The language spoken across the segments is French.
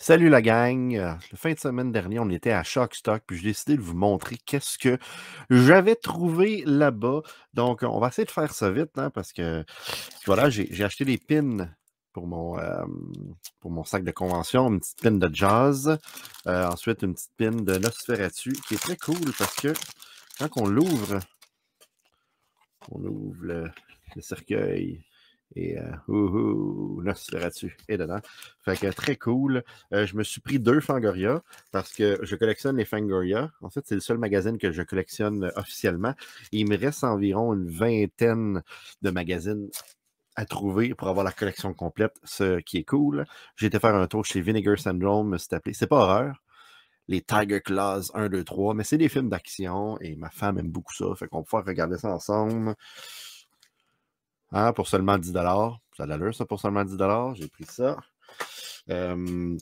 Salut la gang! La fin de semaine dernière, on était à Shockstock, puis j'ai décidé de vous montrer qu'est-ce que j'avais trouvé là-bas. Donc, on va essayer de faire ça vite, hein, parce que voilà, j'ai acheté des pins pour pour mon sac de convention, une petite pin de jazz, ensuite une petite pin de Nosferatu, qui est très cool parce que quand on ouvre le cercueil, et Nosferatu est dedans. Fait que très cool. Je me suis pris 2 Fangoria parce que je collectionne les Fangoria. En fait, c'est le seul magazine que je collectionne officiellement. Et il me reste environ une vingtaine de magazines à trouver pour avoir la collection complète, ce qui est cool. J'ai été faire un tour chez Vinegar Syndrome, c'est appelé. C'est pas horreur. Les Tiger Claws 1, 2, 3, mais c'est des films d'action et ma femme aime beaucoup ça. Fait qu'on va pouvoir regarder ça ensemble. Hein, pour seulement 10 $. Ça a de l'allure, ça, pour seulement 10 $. J'ai pris ça.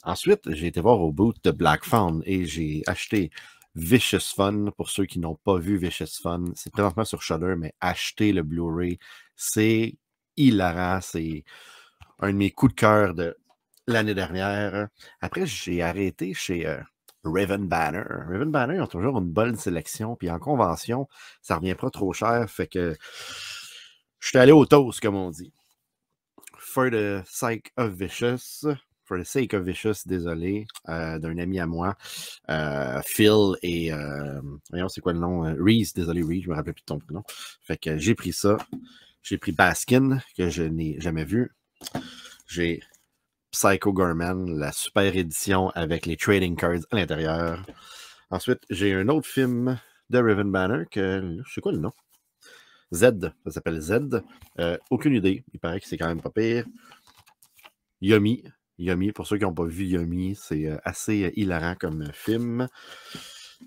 Ensuite, j'ai été voir au boot de Black Phone et j'ai acheté Vicious Fun. Pour ceux qui n'ont pas vu Vicious Fun, c'est présentement sur Shudder, mais achetez le Blu-ray. C'est hilarant. C'est un de mes coups de cœur de l'année dernière. Après, j'ai arrêté chez Raven Banner. Raven Banner, ils ont toujours une bonne sélection. Puis en convention, ça revient pas trop cher. Fait que je suis allé au toast, comme on dit. For the sake of Vicious, désolé, d'un ami à moi, Phil et, voyons, c'est quoi le nom? Reese, désolé, Reese, je me rappelle plus de ton prénom. Fait que j'ai pris ça. J'ai pris Baskin, que je n'ai jamais vu. J'ai Psycho Gorman, la super édition avec les trading cards à l'intérieur. Ensuite, j'ai un autre film de Raven Banner que, je sais quoi le nom? Z, ça s'appelle Z. Aucune idée. Il paraît que c'est quand même pas pire. Yummy. Yummy, pour ceux qui n'ont pas vu Yummy, c'est assez hilarant comme film.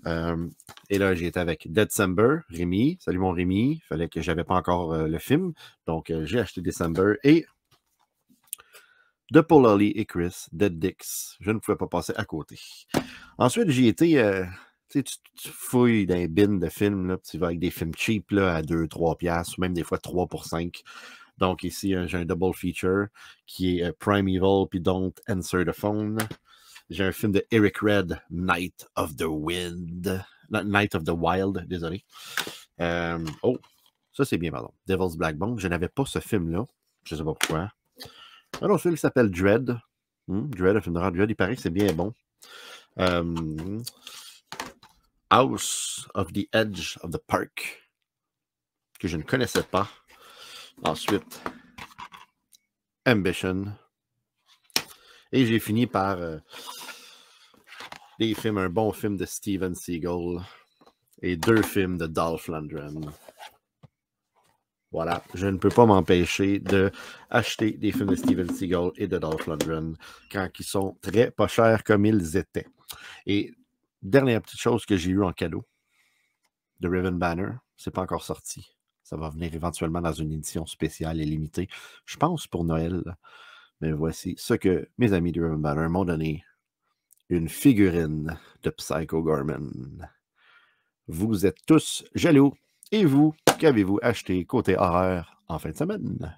Et là, j'ai été avec December, Rémi. Salut mon Rémi. Il fallait que j'avais pas encore le film. Donc, j'ai acheté December et de Paul Holly et Chris, Dead Dicks. Je ne pouvais pas passer à côté. Ensuite, j'ai été... tu fouilles dans les bins de films, là, tu vas avec des films cheap là, à 2-3 piastres, ou même des fois 3 pour 5. Donc ici, j'ai un double feature qui est Primeval puis Don't Answer the Phone. J'ai un film de Eric Red, Night of the Wild, désolé. Oh, ça c'est bien, pardon. Devil's Blackbone. Je n'avais pas ce film-là. Je ne sais pas pourquoi. Un autre film qui s'appelle Dread. Dread, un film de Dread, il paraît que c'est bien bon. House of the Edge of the Park, que je ne connaissais pas. Ensuite, Ambition. Et j'ai fini par des films, un bon film de Steven Seagal et 2 films de Dolph Lundgren. Voilà, je ne peux pas m'empêcher d'acheter des films de Steven Seagal et de Dolph Lundgren quand ils sont très pas chers comme ils étaient. Et dernière petite chose que j'ai eue en cadeau de Raven Banner, c'est pas encore sorti. Ça va venir éventuellement dans une édition spéciale et limitée, je pense pour Noël. Mais voici ce que mes amis de Raven Banner m'ont donné. Une figurine de Psycho Gorman. Vous êtes tous jaloux. Et vous, qu'avez-vous acheté côté horreur en fin de semaine?